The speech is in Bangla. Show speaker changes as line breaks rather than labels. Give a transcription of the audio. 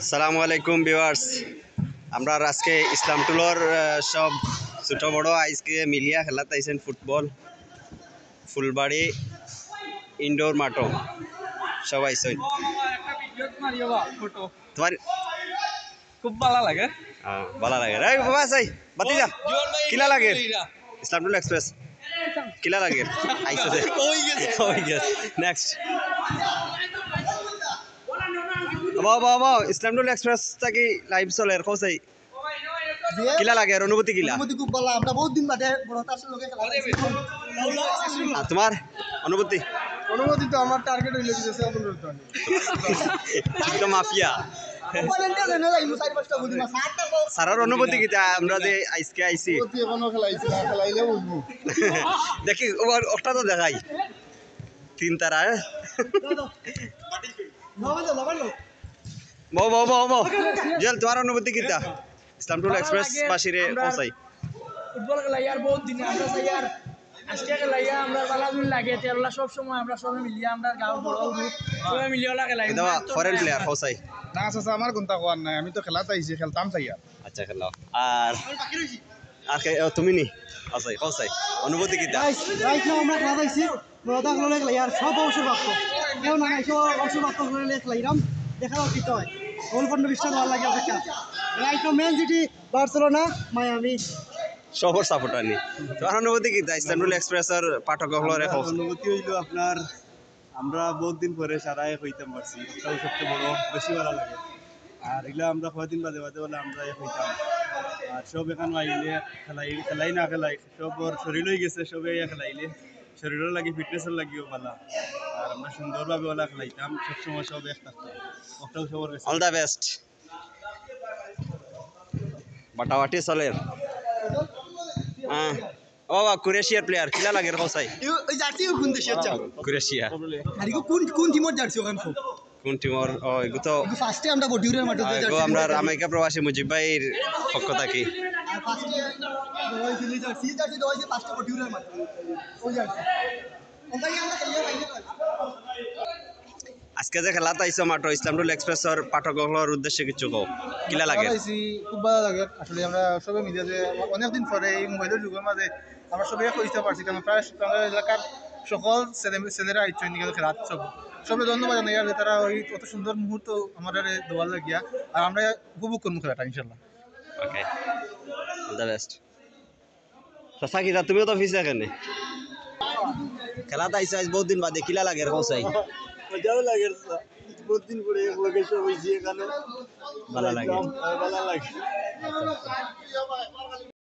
আসসালামু আলাইকুম ভিউয়ার্স, আমরা আজকে ইসলাম টুলোর সব ছোট বড় আজকে মিলিয়া খেলাতে আইছেন ফুটবল ফুলবাড়ি ইনডোর মাঠও সব আইছেন। তোমার
খুব ভালো লাগে।
ভালো লাগে রে বাবা, সাই বাতি যা কিলা লাগে ইসলাম টুলো এক্সপ্রেস কিলা লাগে আইছে হই গেছে নেক্সট বাবা ইসলাম টুলো এক্সপ্রেস থাকি লাইভ চলে খোঁজাই কিলা লাগে আর অনুভূতি কিলা?
অনুভূতি খুব ভালো। আমরা বহুত দিন বাদে বড়তার লগে খেলা দেখছি।
আর তোমার অনুভূতি?
অনুভূতি তো আমার টার্গেট হইলো যে অনুভূতি
একদম মাফিয়া
ওপারেন্টে জানা যাইলো 4-5টা বুঝি না 7টা
সারার অনুভূতি কি আমরা যে আইসকে আইছি
প্রতি এখনো খেলাইছি না, খেলাইলে বুঝবো।
দেখি ওটা তো দেখাই তিন তারা জেল তোমার অনুভূতি কিতা ইসলাম টুল এক্সপ্রেস বাসিরে পৌঁছাই
ফুটবল খেলাই আর বহুত দিনে আমরা চাই আর আজকে খেলাই আমরা বালাগুন লাগে তেরলা সব সময় আমরা সবাই মিলিয়ে আমরা গাঁও বড় সবাই মিলিয়ে ওলা খেলাই
এটা ফরেন প্লেয়ার পৌঁছাই
না আচ্ছা আমার কোনটা কোয়ার নাই, আমি তো খেলাতে আইছি, খেলতাম চাই আর।
আচ্ছা খেলাও আর তুমি নি আচ্ছাই পৌঁছাই অনুভূতি কিতা?
রাইট নাও আমরা খেলা আইছি বড়তার লগে খেলাই আর সব অবসর প্রাপ্ত কেউ না আইছো অবসর প্রাপ্ত লগে খেলাইরাম দেখাও কি হয় গোল পর্ন বিশ্বাস ভালো লাগে অপেক্ষা। Right now man city Barcelona Miami
সবর সাপোর্টার নি তোমার অনুভূতি কিতা ইসলাম টুল এক্সপ্রেসের পাঠক হলরে
অনুভূতি হইল আপনার আমরা বহুত দিন পরে সারাই হইতাম পারছি, এটাও সবচেয়ে বড়, বেশি ভালো লাগে। আর এগুলো আমরা কয়েকদিন বাদে বাদে বলে আমরা হইতাম আর সব এখানে আইলে খেলাই না খেলাই সব ওর শরীর হয়ে গেছে, সবে খেলাইলে শরীরের লাগে ফিটনেসের লাগিও ভালো। আর আমরা সুন্দরভাবে ওলা খেলাইতাম সবসময়, সব এক থাকতাম, ওটাও সবার কাছে।
All the best. বাটাবাটি চলে ও বাবা ক্রোয়েশিয়ার প্লেয়ার কিলা লাগে হোসাই
ওই জার্সি কোন দেশে আচ্ছা
ক্রোয়েশিয়া
আর কোন টিমর জার্সি ওখান খুব
কোন টিমর ও এগু তো
ফার্স্টে আমরা বডিউরের মাঠে
এগু আমরা রামাইকা প্রবাসী মুজিব ভাইয়ের পক্ষ থাকি
আর ফার্স্টে ওই সিলি জার্সি দইছে ফার্স্টে বডিউরের মাঠে ওই জার্সি ওটাই আমরা খেলিয়ে বাইরে
আজকে যে খেলাতে আইছো মাত্র ইসলাম টুল এক্সপ্রেসর পাঠক হলর উদ্দেশ্যে কিছু কও কিলা লাগে?
খুব ভালো লাগে আসলে। আমরা সবাই মিলে যে অনেকদিন পরে এই মোবাইলের যুগের মাঝে আমরা সবাই খুঁজতে পারছি, কারণ প্রায় আমাদের এলাকার সকল ছেলেরা ইচ্ছা নিয়ে খেলা সবাই ধন্যবাদ জানাই আর তারা ওই অত সুন্দর মুহূর্ত আমাদের দেওয়ার লাগিয়া আর আমরা উপভোগ করবো খেলাটা ইনশাল্লাহ।
Okay all the best. চাচা কিতা তুমিও তো ফিসে এখানে খেলাতে আইছো আজ বহুত দিন বাদে কিলা লাগে হোসাই?
মজাও লাগে, বহুত দিন পরে লোকে সব হয়েছি এখানে,
ভালো লাগে
ভালো লাগে।